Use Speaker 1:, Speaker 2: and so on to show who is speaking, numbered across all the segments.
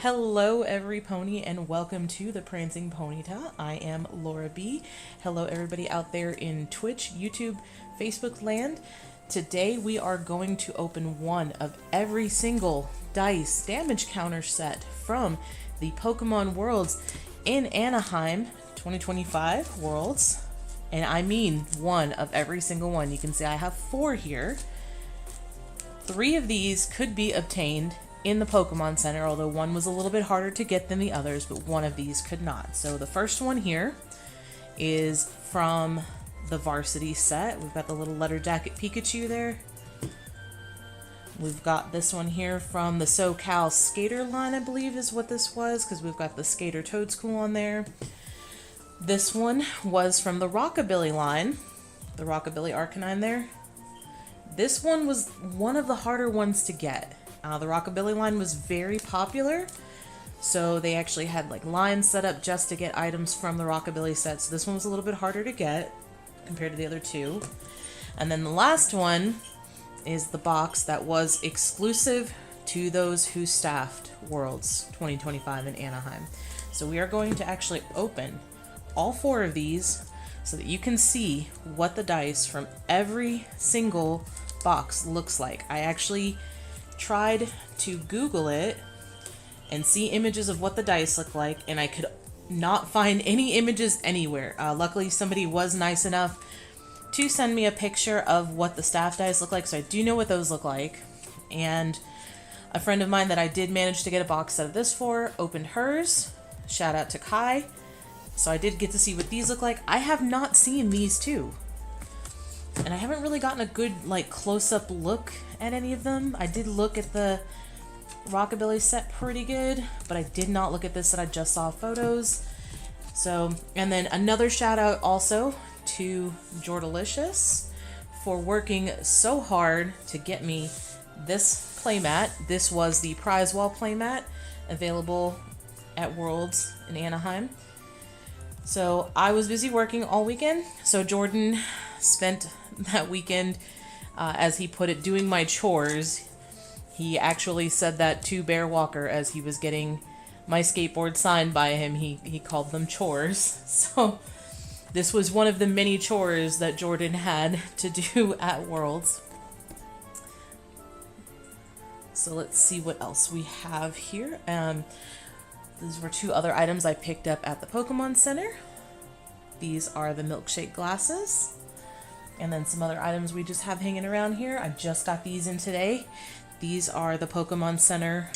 Speaker 1: Hello, every pony, and welcome to the Prancing Ponyta. I am Laura B. Hello, everybody out there in Twitch, YouTube, Facebook land. Today, we are going to open one of every single dice damage counter set from the Pokemon Worlds in Anaheim 2025 Worlds. And I mean one of every single one. You can see I have 4 here. 3 of these could be obtained in the Pokemon Center, although one was a little bit harder to get than the others, but one of these could not. So the first one here is from the Varsity set. We've got the little letter jacket Pikachu there. We've got this one here from the SoCal Skater line, I believe is what this was, because we've got the Skater Toadstool on there. This one was from the Rockabilly line, the Rockabilly Arcanine there. This one was one of the harder ones to get. The Rockabilly line was very popular, so they actually had like lines set up just to get items from the Rockabilly set. So this one was a little bit harder to get compared to the other 2. And then the last one is the box that was exclusive to those who staffed Worlds 2025 in Anaheim. So we are going to actually open all 4 of these so that you can see what the dice from every single box looks like. I actually tried to Google it and see images of what the dice look like, and I could not find any images anywhere. Luckily, somebody was nice enough to send me a picture of what the staff dice look like, so I do know what those look like. And a friend of mine that I did manage to get a box set of this for opened hers. Shout out to Kai. So I did get to see what these look like. I have not seen these 2. And I haven't really gotten a good, like, close-up look at any of them. I did look at the Rockabilly set pretty good, but I did not look at this set. I just saw photos. So, and then another shout-out also to Jordalicious for working so hard to get me this playmat. This was the prize wall playmat available at Worlds in Anaheim. So I was busy working all weekend, so Jordan spent that weekend, as he put it, doing my chores. He actually said that to Bear Walker as he was getting my skateboard signed by him. He called them chores. So this was one of the many chores that Jordan had to do at Worlds. So let's see what else we have here. These were 2 other items I picked up at the Pokemon Center. These are the milkshake glasses. And then some other items we just have hanging around here. I just got these in today. These are the Pokemon Center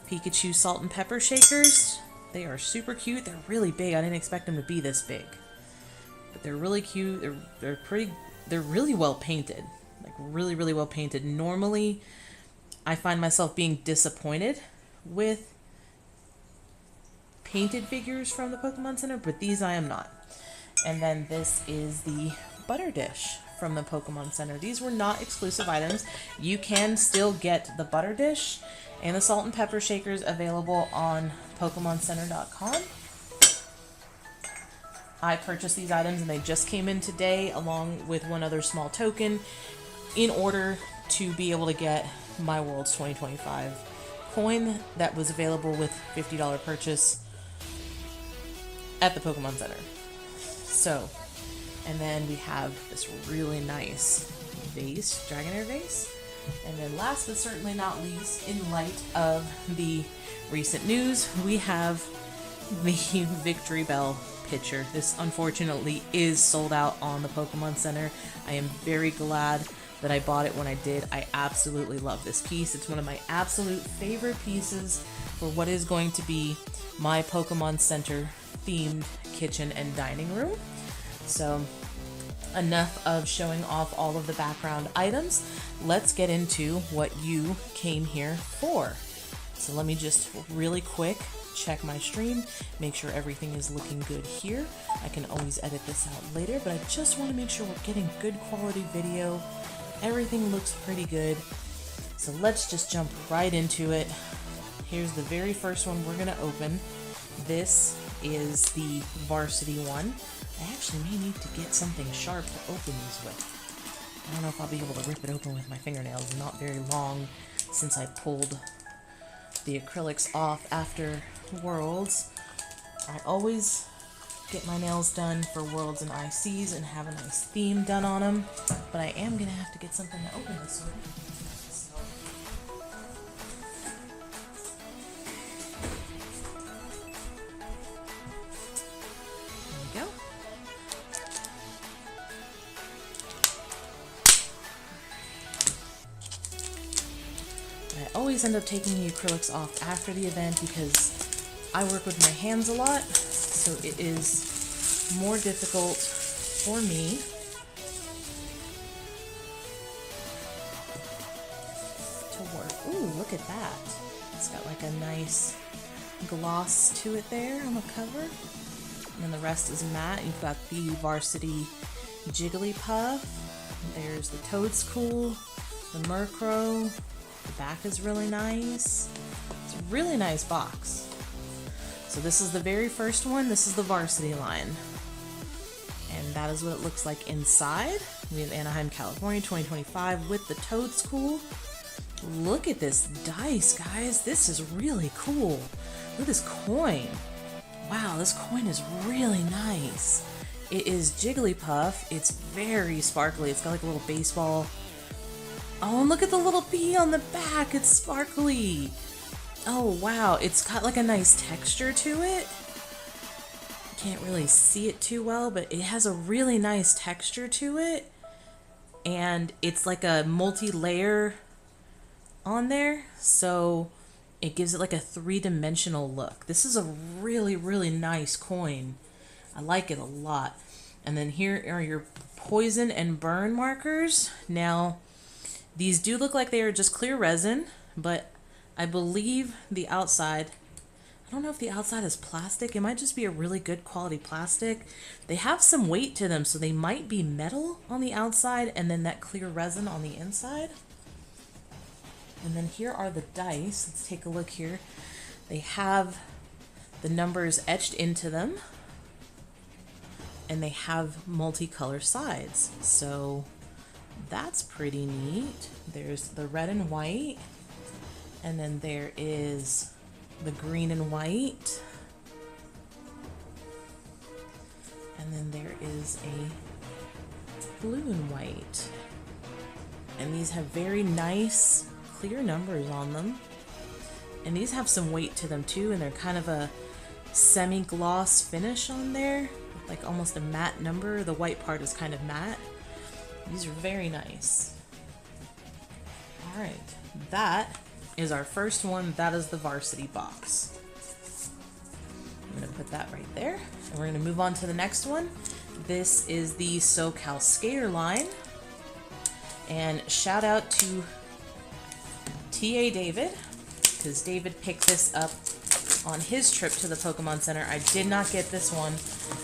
Speaker 1: Pikachu salt and pepper shakers. They are super cute. They're really big. I didn't expect them to be this big. But they're really cute. They're really well painted. Like really well painted. Normally, I find myself being disappointed with painted figures from the Pokemon Center, but these I am not. And then this is the butter dish from the Pokemon Center. These were not exclusive items. You can still get the butter dish and the salt and pepper shakers available on PokemonCenter.com. I purchased these items and they just came in today along with one other small token in order to be able to get my Worlds 2025 coin that was available with $50 purchase at the Pokemon Center. So, and then we have this really nice vase, Dragonair vase. And then last but certainly not least, in light of the recent news, we have the Victory Bell pitcher. This unfortunately is sold out on the Pokemon Center. I am very glad that I bought it when I did. I absolutely love this piece. It's one of my absolute favorite pieces for what is going to be my Pokemon Center themed kitchen and dining room. So enough of showing off all of the background items. Let's get into what you came here for. So let me just really quick check my stream, make sure everything is looking good here. I can always edit this out later, but I just want to make sure we're getting good quality video. Everything looks pretty good. So let's just jump right into it. Here's the very first one we're going to open. This is the Varsity one. I actually may need to get something sharp to open these with. I don't know if I'll be able to rip it open with my fingernails. Not very long since I pulled the acrylics off after Worlds. I always get my nails done for Worlds and ICs and have a nice theme done on them, but I am gonna have to get something to open this with. There we go. I always end up taking the acrylics off after the event because I work with my hands a lot, so it is more difficult for me to work. Ooh, look at that. It's got like a nice gloss to it there on the cover. And then the rest is matte. You've got the Varsity Jigglypuff. There's the Toadstool, the Murkrow. The back is really nice. It's a really nice box. So this is the very first one. This is the Varsity line. And that is what it looks like inside. We have Anaheim, California, 2025 with the Toadstool. Look at this dice, guys. This is really cool. Look at this coin. Wow, this coin is really nice. It is Jigglypuff. It's very sparkly. It's got like a little baseball. Oh, and look at the little bee on the back. It's sparkly. Oh, wow. It's got like a nice texture to it. Can't really see it too well, but it has a really nice texture to it. And it's like a multi-layer on there. So it gives it like a three-dimensional look. This is a really, really nice coin. I like it a lot. And then here are your poison and burn markers. Now, these do look like they are just clear resin, but I believe the outside, I don't know if the outside is plastic. It might just be a really good quality plastic. They have some weight to them, so they might be metal on the outside and then that clear resin on the inside. And then here are the dice. Let's take a look here. They have the numbers etched into them, and they have multicolor sides. So that's pretty neat. There's the red and white, and then there is the green and white, and then there is a blue and white. And these have very nice clear numbers on them, and these have some weight to them too, and they're kind of a semi-gloss finish on there, like almost a matte number. The white part is kind of matte. These are very nice. All right, that is our first one. That is the Varsity box. I'm gonna put that right there, and we're gonna move on to the next one. This is the SoCal Skater line, and shout out to TA David, because David picked this up on his trip to the Pokemon Center. I did not get this one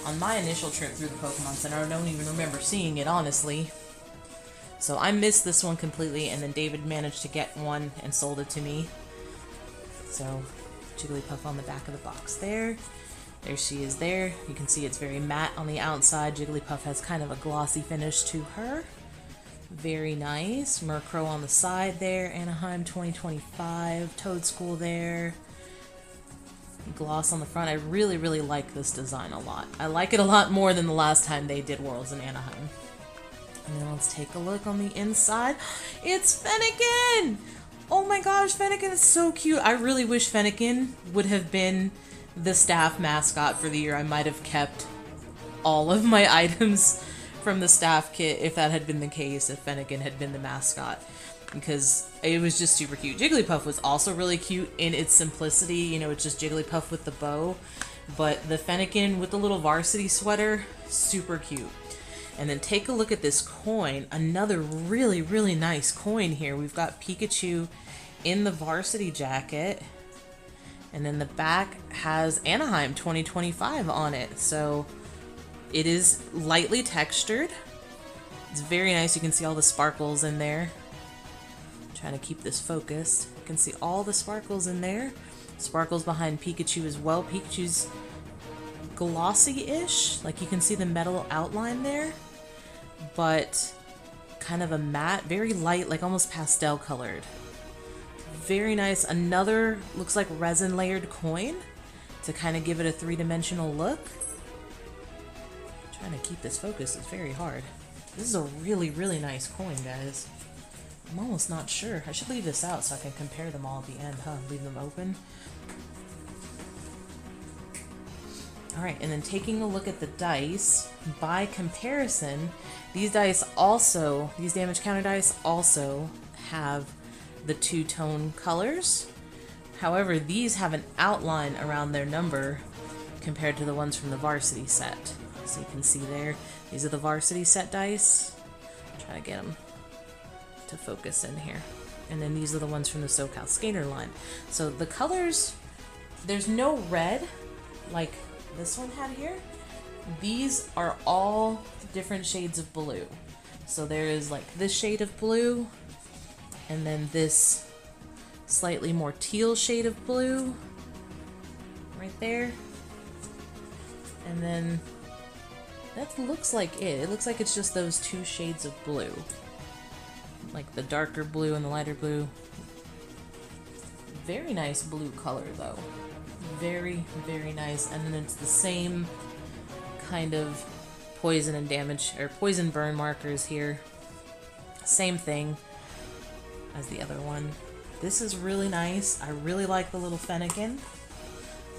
Speaker 1: on my initial trip through the Pokemon Center. I don't even remember seeing it, honestly. So I missed this one completely, and then David managed to get one and sold it to me. So Jigglypuff on the back of the box there. There she is there. You can see it's very matte on the outside. Jigglypuff has kind of a glossy finish to her. Very nice. Murkrow on the side there. Anaheim 2025. Toadstool there. Gloss on the front. I really, really like this design a lot. I like it a lot more than the last time they did Worlds in Anaheim. And then let's take a look on the inside. It's Fennekin! Oh my gosh, Fennekin is so cute. I really wish Fennekin would have been the staff mascot for the year. I might have kept all of my items from the staff kit if that had been the case, if Fennekin had been the mascot, because it was just super cute. Jigglypuff was also really cute in its simplicity. You know, it's just Jigglypuff with the bow, but the Fennekin with the little Varsity sweater, super cute. And then take a look at this coin. Another really, really nice coin here. We've got Pikachu in the Varsity jacket. And then the back has Anaheim 2025 on it. So it is lightly textured. It's very nice. You can see all the sparkles in there. I'm trying to keep this focused. You can see all the sparkles in there. Sparkles behind Pikachu as well. Pikachu's glossy-ish. Like you can see the metal outline there. But kind of a matte, very light, like almost pastel colored. very nice. Another looks like resin layered coin to kind of give it a three-dimensional look. Trying to keep this focus is very hard. This is a really, really nice coin, guys. I'm almost not sure. I should leave this out so I can compare them all at the end, huh? Leave them open. Alright, and then taking a look at the dice, by comparison, these dice also, these damage counter dice also have the two-tone colors. However, these have an outline around their number compared to the ones from the Varsity set. So you can see there, these are the Varsity set dice. Try to get them to focus in here. And then these are the ones from the SoCal Skater line. So the colors, there's no red like this one had here. These are all different shades of blue. So there is like this shade of blue, and then this slightly more teal shade of blue right there. And then that looks like it. It looks like it's just those two shades of blue. Like the darker blue and the lighter blue. Very nice blue color though. Very, very nice. And then it's the same kind of poison and damage, or poison burn markers here. Same thing as the other one. This is really nice. I really like the little Fennekin.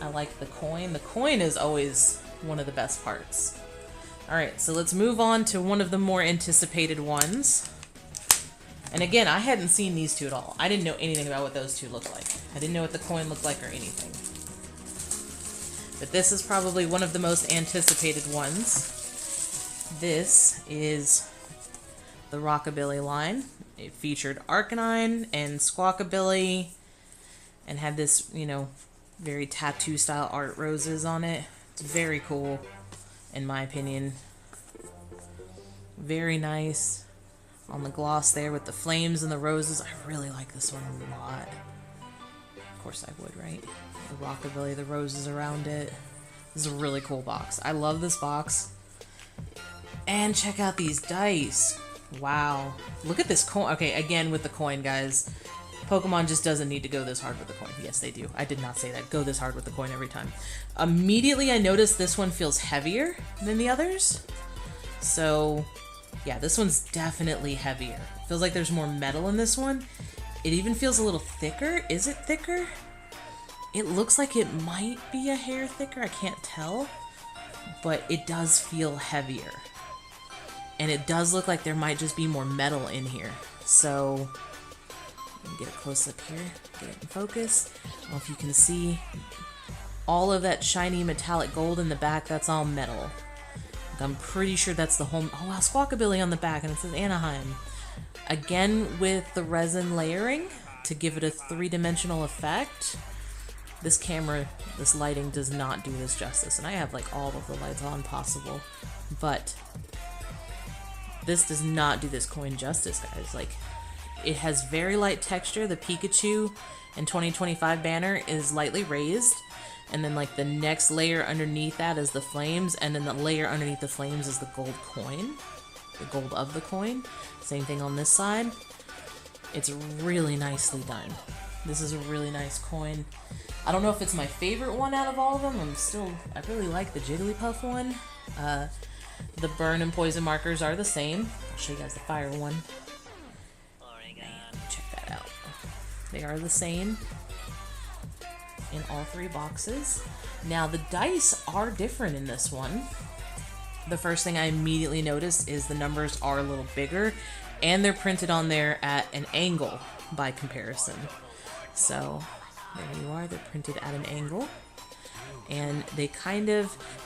Speaker 1: I like the coin. The coin is always one of the best parts. Alright, so let's move on to one of the more anticipated ones. And again, I hadn't seen these two at all. I didn't know anything about what those two look like. I didn't know what the coin looked like or anything. But this is probably one of the most anticipated ones. This is the Rockabilly line. It featured Arcanine and Squawkabilly and had this, you know, very tattoo style art roses on it. It's very cool, in my opinion. Very nice on the gloss there with the flames and the roses. I really like this one a lot. Of course I would, right? The Rockabilly, the roses around it. This is a really cool box. I love this box. And check out these dice. Wow. Look at this coin. Okay, again with the coin, guys. Pokemon just doesn't need to go this hard with the coin. Yes, they do. I did not say that. Go this hard with the coin every time. Immediately I noticed this one feels heavier than the others. So, yeah, this one's definitely heavier. Feels like there's more metal in this one. It even feels a little thicker. Is it thicker? It looks like it might be a hair thicker. I can't tell. But it does feel heavier. And it does look like there might just be more metal in here. So, let me get a close up here. Get it in focus. I don't know if you can see all of that shiny metallic gold in the back. That's all metal. I'm pretty sure that's the whole... Oh, wow, Squawkabilly on the back, and it says Anaheim. Again, with the resin layering to give it a three-dimensional effect. This camera, this lighting does not do this justice. And I have, like, all of the lights on possible. But this does not do this coin justice, guys. Like, it has very light texture. The Pikachu and 2025 banner is lightly raised. And then, like, the next layer underneath that is the flames. And then the layer underneath the flames is the gold coin. The gold of the coin. Same thing on this side. It's really nicely done. This is a really nice coin. I don't know if it's my favorite one out of all of them. I really like the Jigglypuff one. The burn and poison markers are the same. I'll show you guys the fire one. Man, check that out. They are the same in all three boxes. Now the dice are different in this one. The first thing I immediately noticed is the numbers are a little bigger and they're printed on there at an angle by comparison. So there you are, they're printed at an angle. And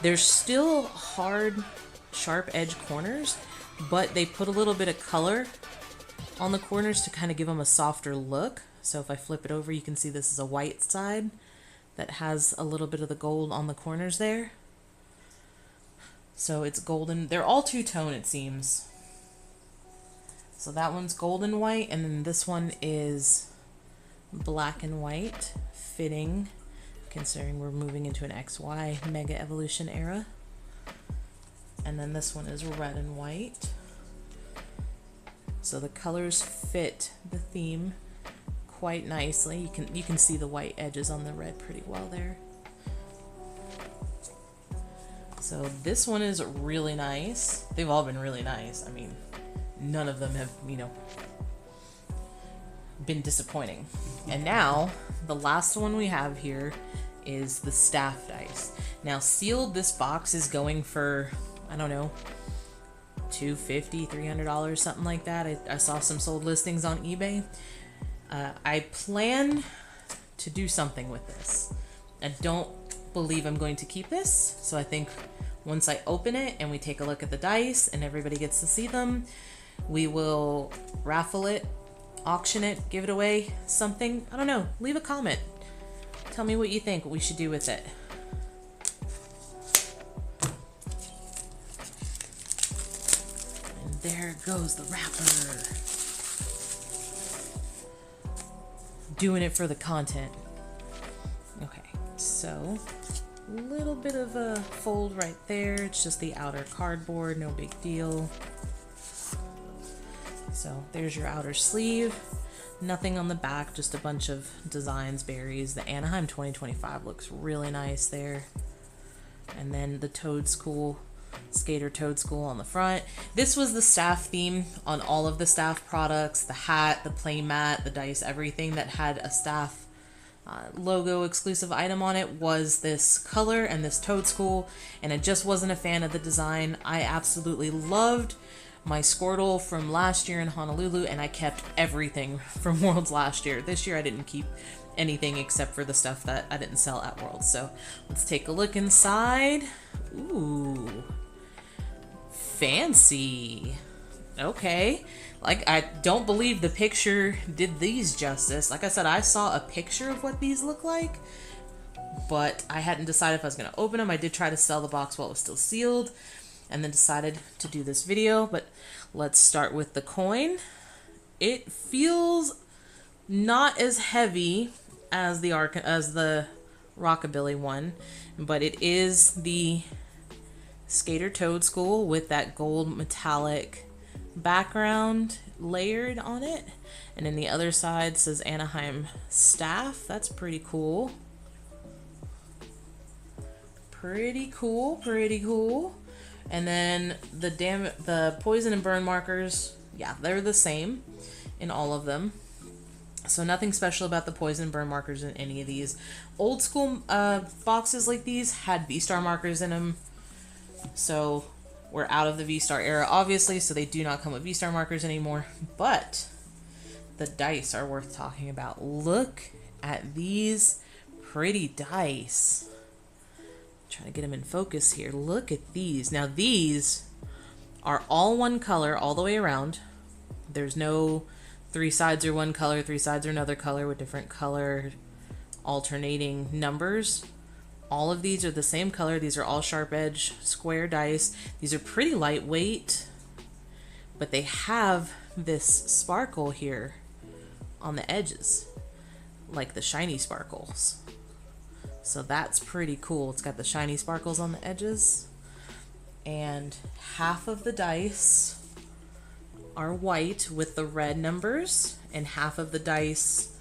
Speaker 1: they're still hard, sharp edge corners, but they put a little bit of color on the corners to kind of give them a softer look. So if I flip it over, you can see this is a white side that has a little bit of the gold on the corners there. So it's golden. They're all two-tone, it seems. So that one's golden white, and then this one is black and white, fitting, considering we're moving into an XY Mega Evolution era. And then this one is red and white. So the colors fit the theme quite nicely. You can see the white edges on the red pretty well there. So this one is really nice. They've all been really nice. I mean, none of them have, you know, been disappointing. And now the last one we have here is the staff dice. Now sealed, this box is going for, I don't know, $250, $300, something like that. I saw some sold listings on eBay. I plan to do something with this. I don't believe I'm going to keep this, so I think once I open it and we take a look at the dice and everybody gets to see them, we will raffle it, auction it, give it away, something. I don't know. Leave a comment. Tell me what you think, what we should do with it. And there goes the wrapper. Doing it for the content. Okay, so a little bit of a fold right there. It's just the outer cardboard, no big deal. So there's your outer sleeve. Nothing on the back, just a bunch of designs, berries. The Anaheim 2025 looks really nice there. And then the Toad School, Skater Toad School on the front. This was the staff theme on all of the staff products. The hat, the play mat, the dice, everything that had a staff logo exclusive item on it was this color and this Toad School. And I just wasn't a fan of the design. I absolutely loved my Squirtle from last year in Honolulu, and I kept everything from Worlds last year. This year I didn't keep anything except for the stuff that I didn't sell at Worlds. So let's take a look inside. Ooh, fancy. Okay. Like, I don't believe the picture did these justice. Like I said, I saw a picture of what these look like, but I hadn't decided if I was going to open them. I did try to sell the box while it was still sealed, and then decided to do this video. But let's start with the coin. It feels not as heavy as the Rockabilly one, but it is the Skater Toad School with that gold metallic background layered on it. And then the other side says Anaheim staff. That's pretty cool. Pretty cool, pretty cool. And then the poison and burn markers, yeah, they're the same in all of them. So nothing special about the poison and burn markers in any of these. Old school boxes like these had V-Star markers in them. So we're out of the V-Star era, obviously, so they do not come with V-Star markers anymore. But the dice are worth talking about. Look at these pretty dice. Trying to get them in focus here. Look at these. Now these are all one color all the way around. There's no 3 sides are one color, 3 sides are another color with different color alternating numbers. All of these are the same color. These are all sharp edge square dice. These are pretty lightweight, but they have this sparkle here on the edges, like the shiny sparkles. So that's pretty cool. It's got the shiny sparkles on the edges. And half of the dice are white with the red numbers, and half of the dice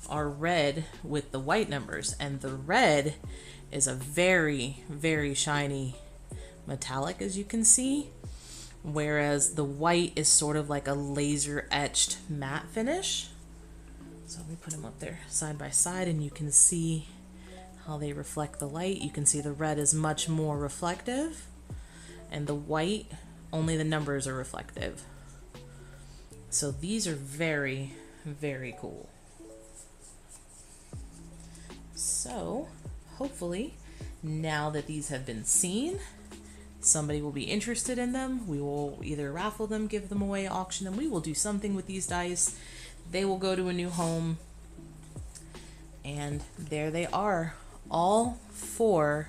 Speaker 1: are red with the white numbers. And the red is a very, very shiny metallic, as you can see, whereas the white is sort of like a laser etched matte finish. So let me put them up there side by side and you can see how they reflect the light. You can see the red is much more reflective, and the white, only the numbers are reflective. So these are very, very cool. So hopefully now that these have been seen, somebody will be interested in them. We will either raffle them, give them away, auction them. We will do something with these dice. They will go to a new home. And there they are. All 4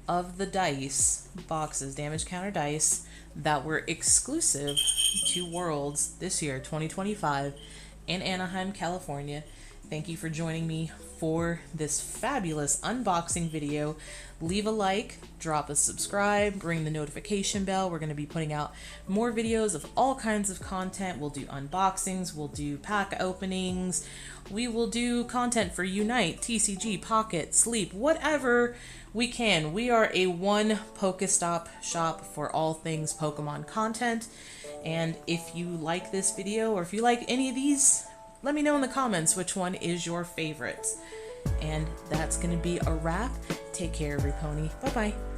Speaker 1: of the dice boxes, damage counter dice, that were exclusive to Worlds this year, 2025, in Anaheim, California. Thank you for joining me for this fabulous unboxing video. Leave a like, drop a subscribe, ring the notification bell. We're going to be putting out more videos of all kinds of content. We'll do unboxings, we'll do pack openings, we will do content for Unite, TCG, Pocket, Sleep, whatever we can. We are a one Pokestop shop for all things Pokemon content. And if you like this video or if you like any of these, let me know in the comments which one is your favorite. And that's going to be a wrap. Take care, every pony. Bye-bye.